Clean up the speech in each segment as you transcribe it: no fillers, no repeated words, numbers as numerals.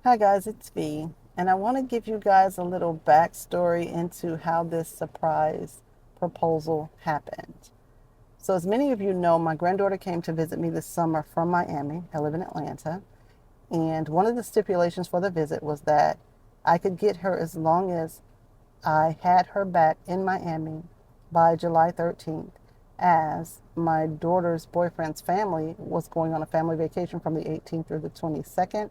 Hi guys, it's V, and I want to give you guys a little backstory into how this surprise proposal happened. So, as many of you know, my granddaughter came to visit me this summer from Miami. I live in Atlanta, and one of the stipulations for the visit was that I could get her as long as I had her back in Miami by July 13th, as my daughter's boyfriend's family was going on a family vacation from the 18th through the 22nd,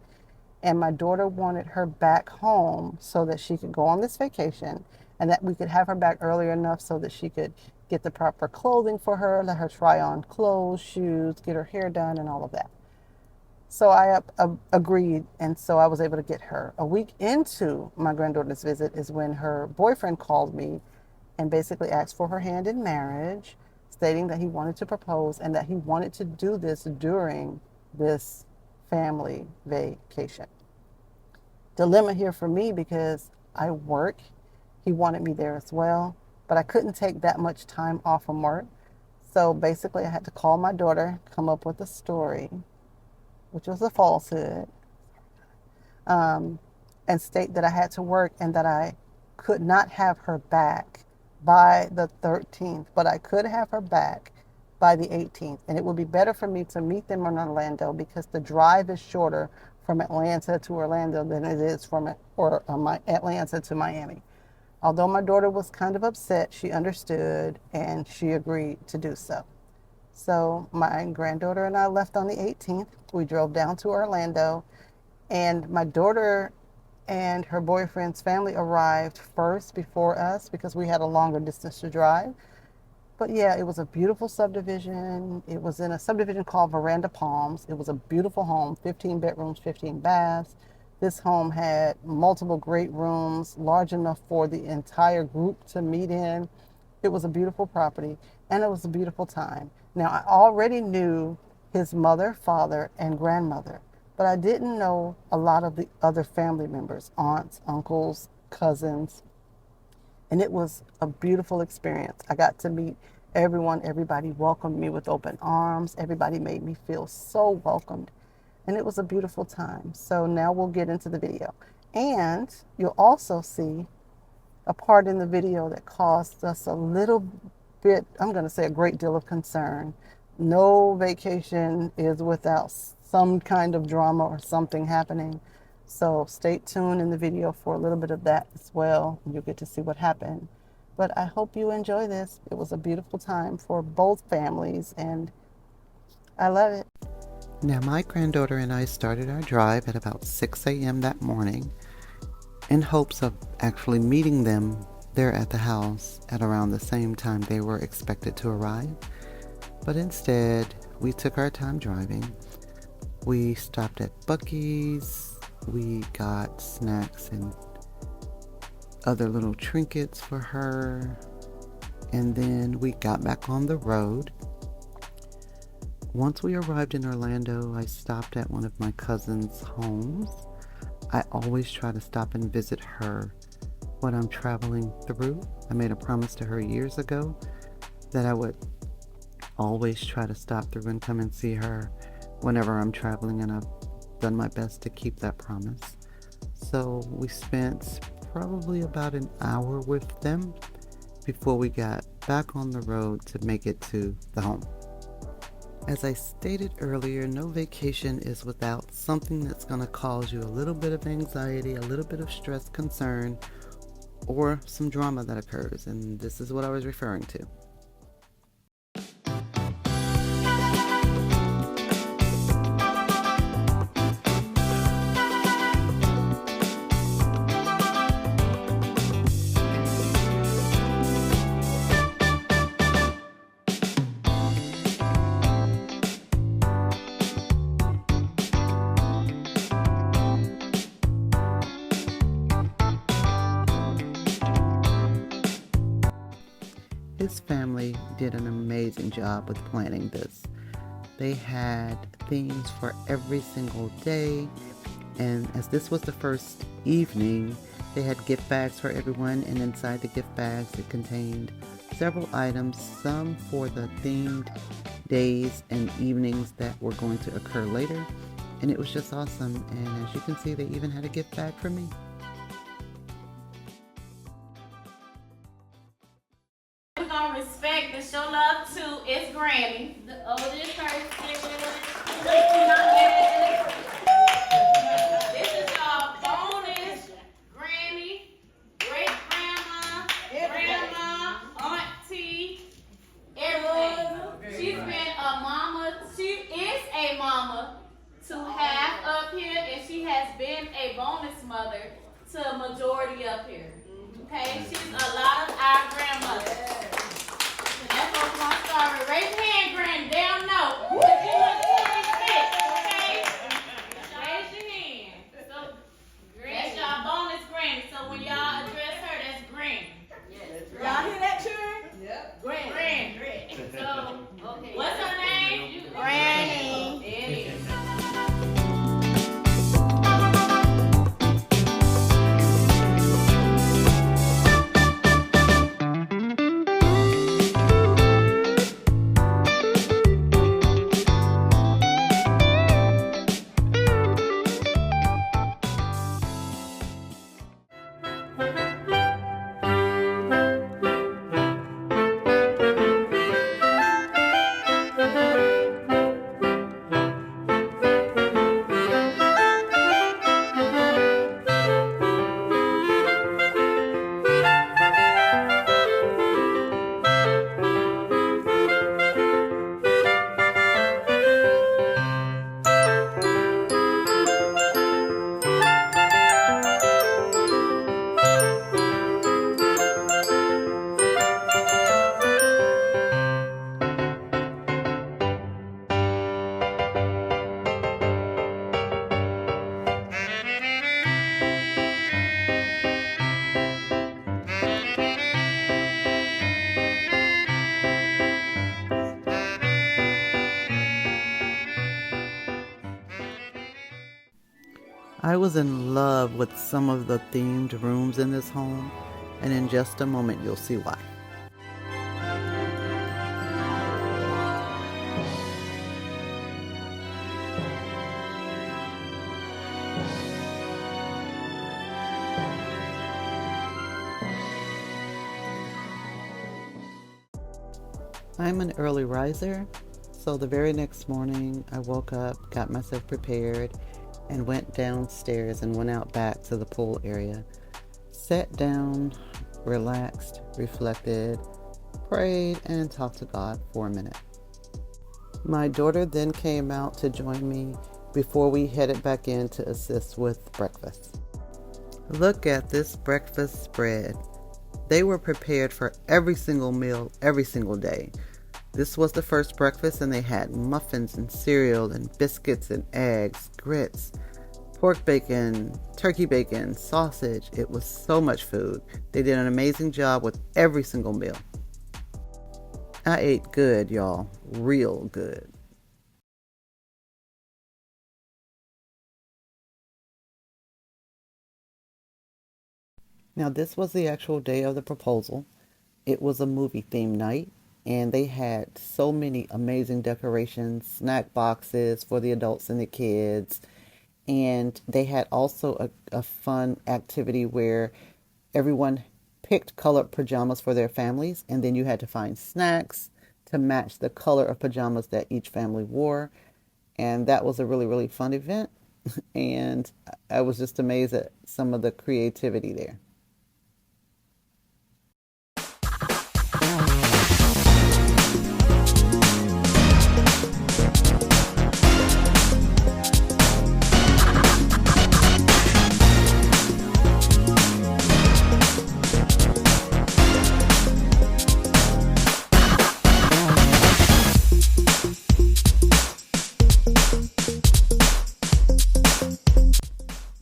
and my daughter wanted her back home so that she could go on this vacation and that we could have her back earlier enough so that she could get the proper clothing for her, let her try on clothes, shoes, get her hair done, and all of that. So I agreed, and so I was able to get her. A week into my granddaughter's visit is when her boyfriend called me and basically asked for her hand in marriage, stating that he wanted to propose and that he wanted to do this during this family vacation. Dilemma here for me because I work. He wanted me there as well, but I couldn't take that much time off from work. So basically, I had to call my daughter, come up with a story, which was a falsehood, um, and state that I had to work and that I could not have her back by the 13th, but I could have her back by the 18th. And it would be better for me to meet them in Orlando because the drive is shorter from Atlanta to Orlando than it is from Atlanta to Miami. Although my daughter was kind of upset, she understood and she agreed to do so. So my granddaughter and I left on the 18th. We drove down to Orlando, and my daughter and her boyfriend's family arrived first before us because we had a longer distance to drive. But yeah, it was a beautiful subdivision. It was in a subdivision called Veranda Palms. It was a beautiful home, 15 bedrooms, 15 baths. This home had multiple great rooms, large enough for the entire group to meet in. It was a beautiful property and it was a beautiful time. Now, I already knew his mother, father, and grandmother, but I didn't know a lot of the other family members, aunts, uncles, cousins, and it was a beautiful experience. I got to meet everyone. Everybody welcomed me with open arms. Everybody made me feel so welcomed. And it was a beautiful time. So now we'll get into the video. And you'll also see a part in the video that caused us a little bit, I'm going to say a great deal of concern. No vacation is without some kind of drama or something happening. So stay tuned in the video for a little bit of that as well. You'll get to see what happened. But I hope you enjoy this. It was a beautiful time for both families, and I love it. Now, my granddaughter and I started our drive at about 6 a.m. that morning in hopes of actually meeting them there at the house at around the same time they were expected to arrive. But instead, we took our time driving. We stopped at Buc-ee's. We got snacks and other little trinkets for her. And then we got back on the road. Once we arrived in Orlando, I stopped at one of my cousin's homes. I always try to stop and visit her when I'm traveling through. I made a promise to her years ago that I would always try to stop through and come and see her whenever I'm traveling, and I've done my best to keep that promise. So we spent probably about an hour with them before we got back on the road to make it to the home. As I stated earlier, no vacation is without something that's going to cause you a little bit of anxiety, a little bit of stress, concern, or some drama that occurs, and this is what I was referring to. His family did an amazing job with planning this. They had themes for every single day, and as this was the first evening, they had gift bags for everyone, and inside the gift bags it contained several items, some for the themed days and evenings that were going to occur later, and it was just awesome. And as you can see, they even had a gift bag for me. We're going to respect and show love to its granny, the oldest person. This is our bonus granny, great grandma, grandma, auntie, everything. She's been a mama. She is a mama to half up here, and she has been a bonus mother to a majority up here. Okay, she's a lot of our grandmothers. And that's what we're gonna start with. Raise your hand, Granny. They don't know. But you look 26, okay? Raise your hand. So that's y'all bonus granny. So when y'all address her, that's Granny. Yes. Y'all hear that, children? Yep. Granny. So, okay. What's her name? Granny. There it is. I was in love with some of the themed rooms in this home, and in just a moment you'll see why. I'm an early riser, so the very next morning I woke up, got myself prepared, and went downstairs and went out back to the pool area. Sat down, relaxed, reflected, prayed, and talked to God for a minute. My daughter then came out to join me before we headed back in to assist with breakfast. Look at this breakfast spread. They were prepared for every single meal, every single day. This was the first breakfast, and they had muffins and cereal and biscuits and eggs, grits, pork bacon, turkey bacon, sausage. It was so much food. They did an amazing job with every single meal. I ate good, y'all. Real good. Now, this was the actual day of the proposal. It was a movie theme night, and they had so many amazing decorations, snack boxes for the adults and the kids. And they had also a fun activity where everyone picked colored pajamas for their families, and then you had to find snacks to match the color of pajamas that each family wore. And that was a really, really fun event. And I was just amazed at some of the creativity there.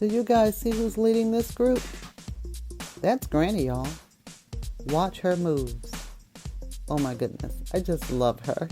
Do you guys see who's leading this group? That's Granny, y'all. Watch her moves. Oh my goodness, I just love her.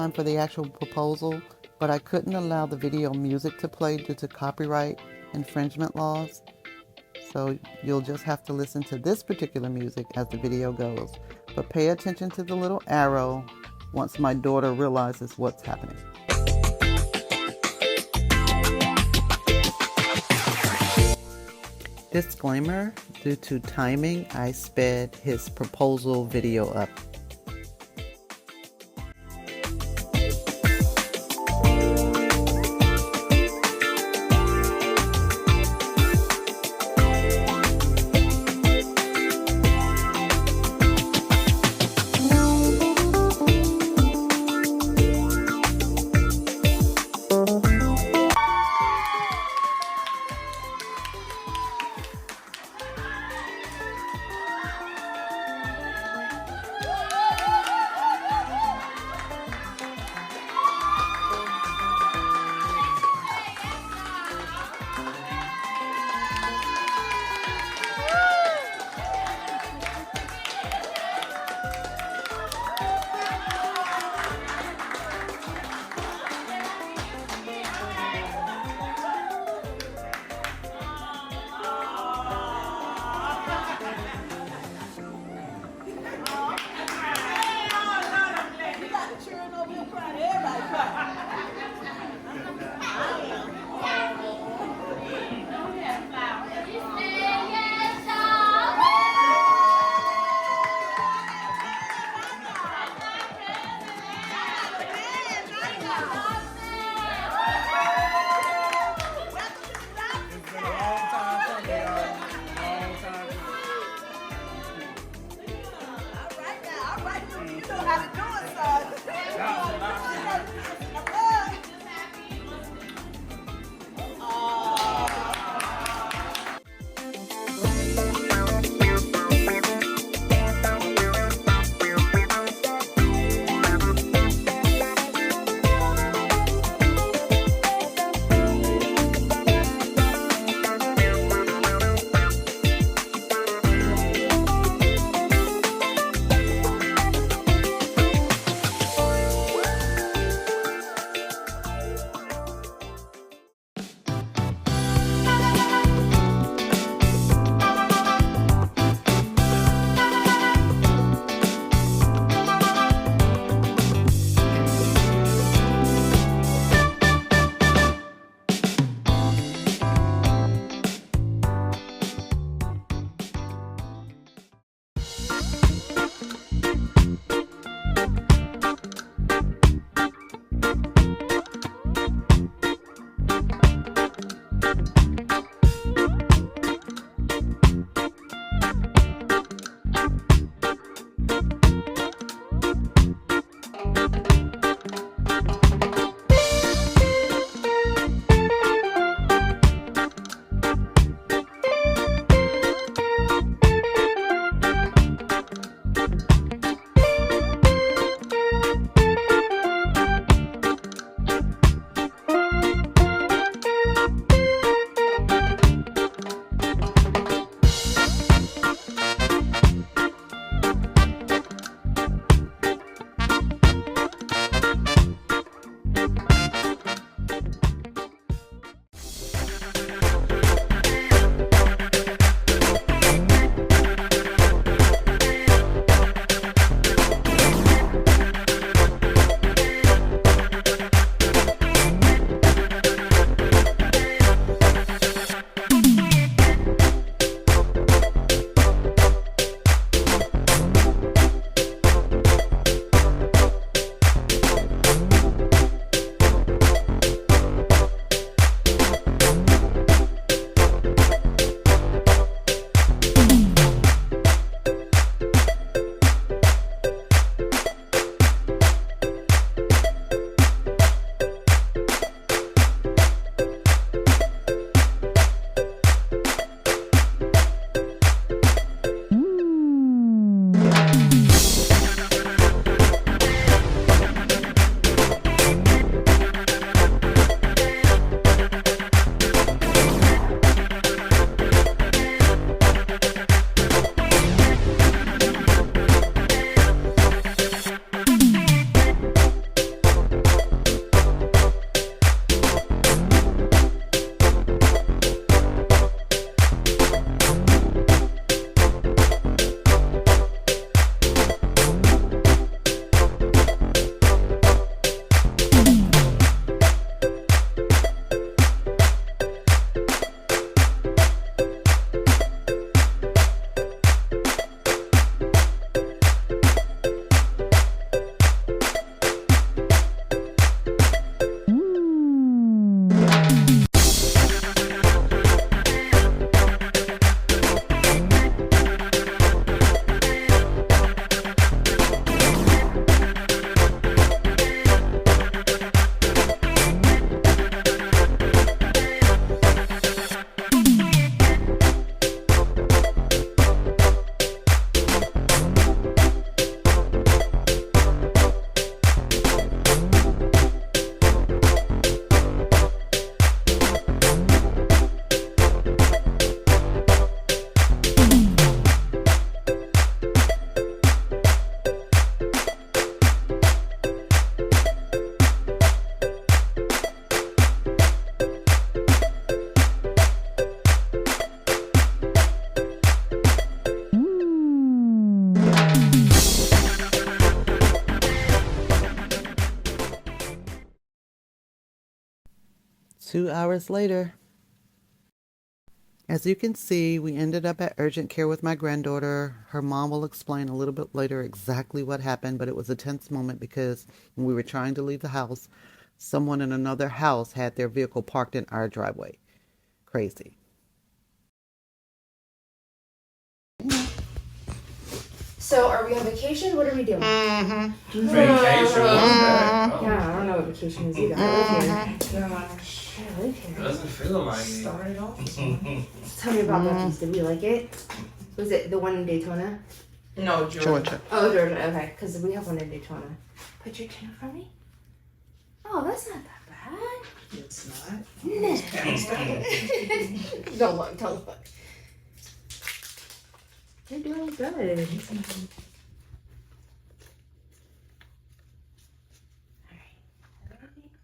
time for the actual proposal, but I couldn't allow the video music to play due to copyright infringement laws. So you'll just have to listen to this particular music as the video goes. But pay attention to the little arrow once my daughter realizes what's happening. Disclaimer, due to timing, I sped his proposal video up. 2 hours later. As you can see, we ended up at urgent care with my granddaughter. Her mom will explain a little bit later exactly what happened, but it was a tense moment because when we were trying to leave the house, someone in another house had their vehicle parked in our driveway. Crazy. So, are we on vacation? What are we doing? Mm-hmm. Vacation? What's that? Yeah, I don't know what vacation is either. I live here. I live here. Doesn't feel like it. Started off this morning. Tell me about Buc-ee's. Did we like it? Was it the one in Daytona? No, Georgia. Oh, Georgia. Okay, because we have one in Daytona. Put your chin from me. Oh, that's not that bad. It's not. Don't look. Don't look. You're doing good.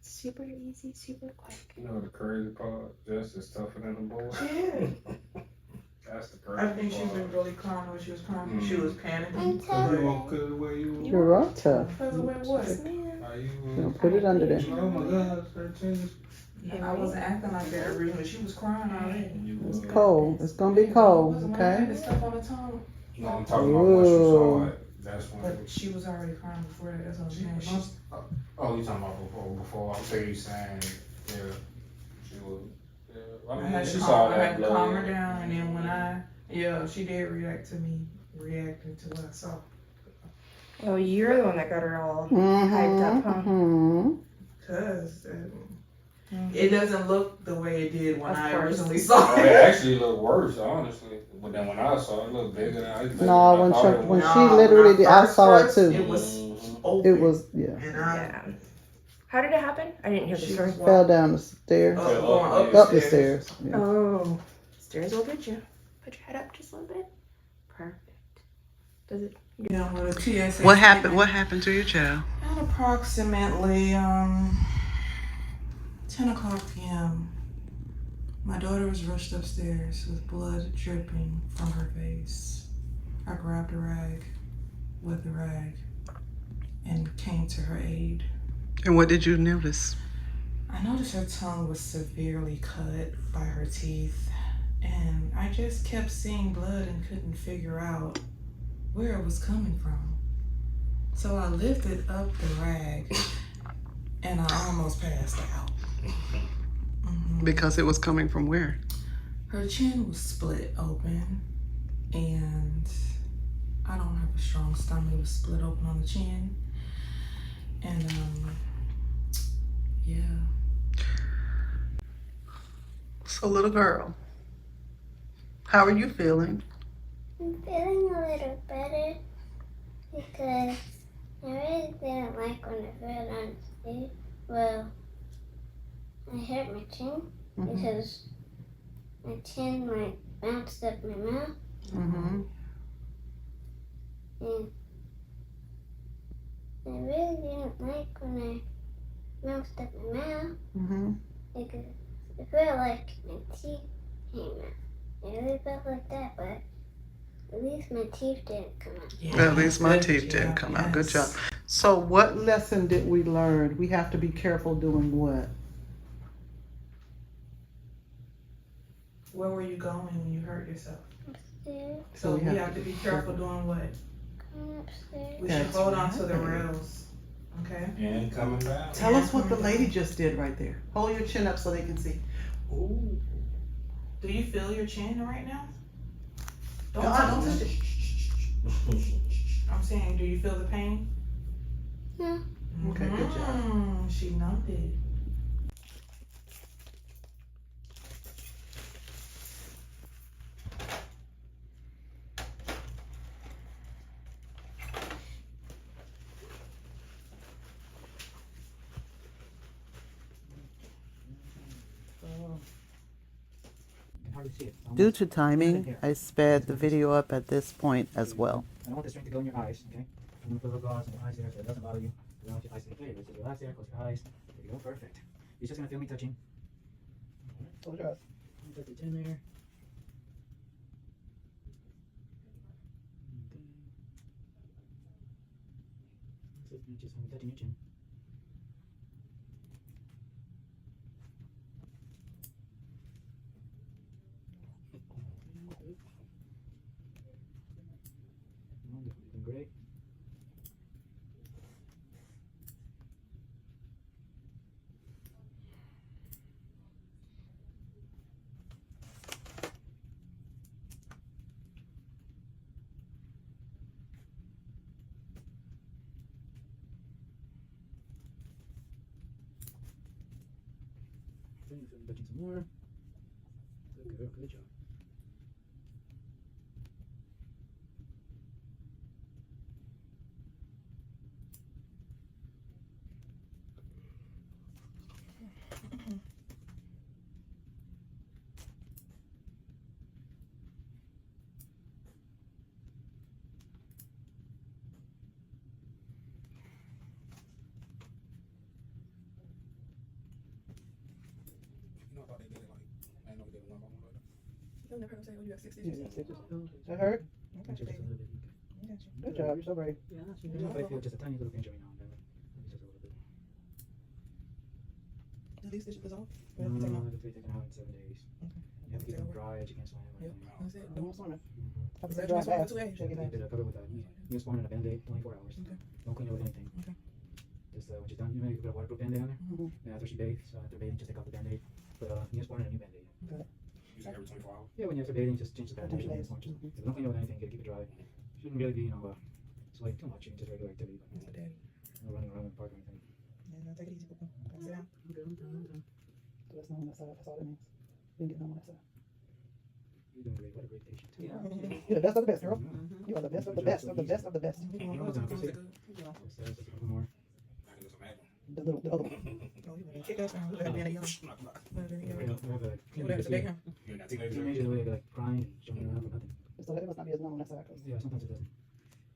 Super easy, super quick. You know the crazy part? Just is tougher than the boy. Yeah. That's the crazy I part. think she's been really crying when she was crying. She was panicking. You won't cut it where you You're all tough. Because of what? Are you? Put it under there. Oh my God, 13. I wasn't acting like that originally. She was crying already. It's cold. It's going to be cold, Wasn't when I had okay? the stuff on the tongue. No, I'm talking about once you saw it. That's when. But she was already crying before that. That's what I'm saying. She's, Oh, you talking about before? I'm saying you saying, yeah, she was. Yeah, I I mean, had she to saw calm, I that had to calm her blood. down, and then when she did react to me reacting to what I saw. Oh, you're the one that got her all hyped up, huh? Mm-hmm. Cause it doesn't look the way it did when Of I course. originally saw Oh, it it. actually looked worse, honestly. But then when I saw it, it looked bigger than I expected. No, I when thought it when was. she literally did, I saw it First, too. It was Mhm. open. It was, yeah. And Yeah. How did it happen? I didn't hear the She story. was Fell down the stairs. going Up the stairs. Yeah. Oh, stairs will get you. Put your head up just a little bit. Perfect. Does it? Yeah, with a TSA. What happened? What happened to your child? At approximately 10 o'clock p.m. My daughter was rushed upstairs with blood dripping from her face. I grabbed a rag with the rag and came to her aid. And what did you notice? I noticed her tongue was severely cut by her teeth, and I just kept seeing blood and couldn't figure out where it was coming from. So I lifted up the rag and I almost passed out. Because it was coming from where? Her chin was split open, and I don't have a strong stomach. It was split open on the chin, and yeah. So, little girl, how are you feeling? I'm feeling a little better because I really didn't like when I fell on the stage. Well, I hurt my chin because my chin like bounced up my mouth, Mm-hmm. and I really didn't like when I bounced up my mouth Mm-hmm. because it felt like my teeth came out. It really felt like that, but at least my teeth didn't come out. Yeah, At least my good teeth didn't job, come out. Good job. yes. So, what lesson did we learn? We have to be careful doing what? Where were you going when you hurt yourself? Upstairs, So we have to be careful doing what? come upstairs. We should That's hold on to the right. rails. Okay? And coming down. Tell us what the lady just did right there. Hold your chin up so they can see. Ooh. Do you feel your chin right now? Don't No, touch don't it. touch I'm saying, do you feel the pain? Yeah. Okay, good job. She numbed it. Due to timing, I sped the video up at this point as well. I don't want the string to go in your eyes, okay? I'm gonna put a little gauze in your eyes there so it doesn't bother you. I don't want your eyes to get clear. Just relax there, close your eyes. There you go, perfect. You're just gonna feel me touching. Alright, close your eyes. Touch the chin there. Okay. Just touching your chin. Okay, feel me touching some more. Good girl, good job. You know, I thought they did it like, I didn't know they did it one by one like that. You'll never heard him say, oh, you have 6 Yeah, stitches. 6 stitches. Oh, That hurt? Okay, just a baby. little bit. Okay. I got you. Good job. You're so brave. Yeah, if I feel just a tiny little pinch every now and then, maybe just a little bit. Do these stitches dissolve? No, Or have to take them out? the 3 taken out in 7 days. Okay. You have to keep them dry, you can't swim or Yep. anything. That's it. Don't swim it. Mm-hmm. Have Is to that dry transformed fast. to A? Shake it Keep out. it covered with a Neosporin and a Band-Aid, 24 hours. Okay. Don't clean it with anything. Okay. Just when she's done, you know, you put a waterproof Band-Aid on there. Mhm. And after she bathes, after bathing, just take off the Band-Aid, put a Neosporin and a new Band-Aid. Use it every 24 hours. Yeah, when you're after bathing, just change the Band-Aid. Change Neosporin. days. Just, if you don't clean it with anything, keep it dry. Shouldn't really be, sweating too much, just regular activity. That's the daddy. No running around in the park or anything. Yeah, no, take it easy, Papa. Sit down. I'm good, I'm done, I'm done. So that's numb on that side. That's all that means. You can get numb on that side. You're doing great, what a great patient. You're the best of the best, girl. Mhm. You are the best of the best of the best of the best. Keep going. Yeah, Oh, done. keep going. Just a couple more. I can do some acting. The other one. Oh, you better kick us down. Look at that being a young. Knock, knock. Look at that being a We young. have a What happened to Bacon? You and that teenager. teenager the way like crying and jumping around for nothing. So that must not be as numb on that side. 'Cause Yeah, sometimes it doesn't.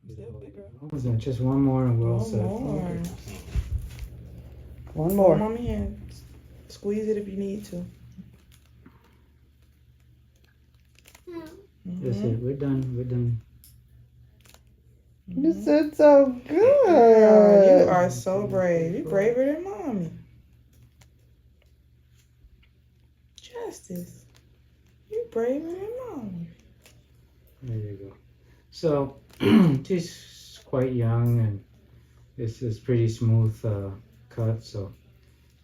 Still big girl. What was that? Just one more and we're all set. More. one Pour more. mommy in. Squeeze it if you need to. That's it. We're done. We're done. You said so Girl, good. you are so brave. You braver than mommy. Justice. You braver than mommy. There you go. So she's quite young and this is pretty smooth cut, so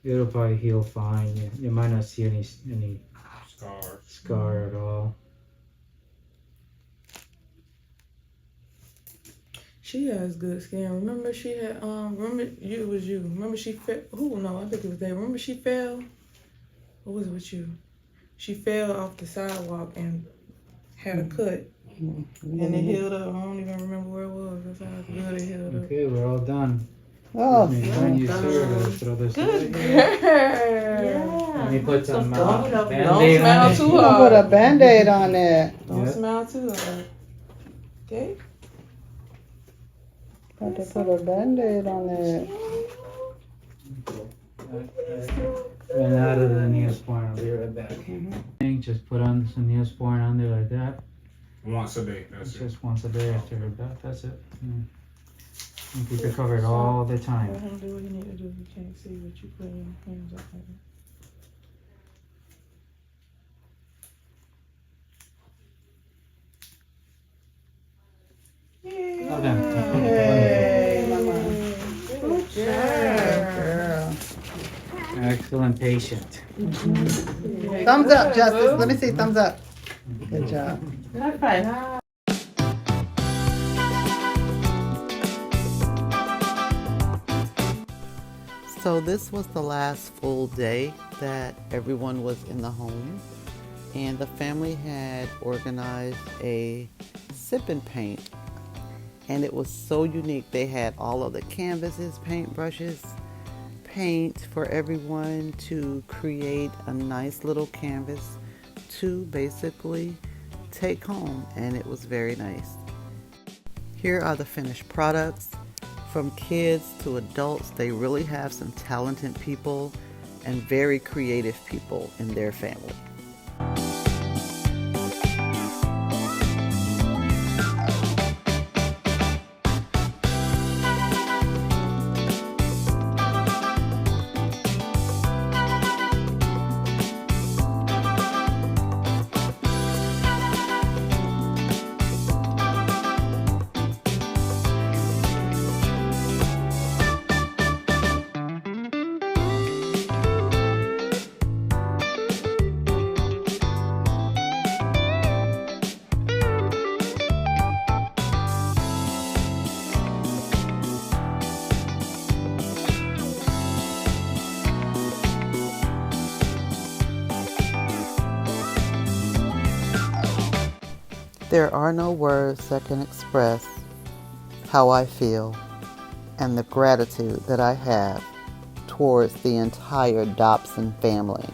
it'll probably heal fine. You might not see any Scar. scar at all. She has good skin. Remember she had remember you it was you. Remember she fell I think it was Dave. Remember she fell? What was it with you? She fell off the sidewalk and had a cut. And it healed up. I don't even remember where it was. That's how good it healed up. Okay, we're all done. Oh, When you throw this Good away. girl. Let me put some Don't Band-Aid smile on it. too you gonna put a hard. band-aid on it. Don't Yeah. smile too hard. Okay? Got to put a band-aid on it. And out of the Neosporin, I'll be right back. Just put on some Neosporin on there like that. Once a day. That's It's it. just once a day after her bath, that's it. And keep it covered all the time. Let him do what he need to do. You can't see what you put in your hands up like that. Well done. Hey, mama. Good job. Girl. Excellent patient. Thumbs up, Justice. Let me see. Thumbs up. Good job. High five. So this was the last full day that everyone was in the home, and the family had organized a sip and paint, and it was so unique. They had all of the canvases, paintbrushes, paint for everyone to create a nice little canvas to basically take home, and it was very nice. Here are the finished products. From kids to adults, they really have some talented people and very creative people in their family. There are no words that can express how I feel and the gratitude that I have towards the entire Dobson family.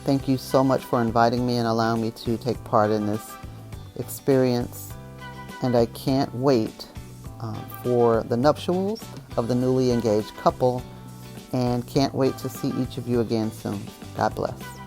Thank you so much for inviting me and allowing me to take part in this experience. And I can't wait for the nuptials of the newly engaged couple, and can't wait to see each of you again soon. God bless.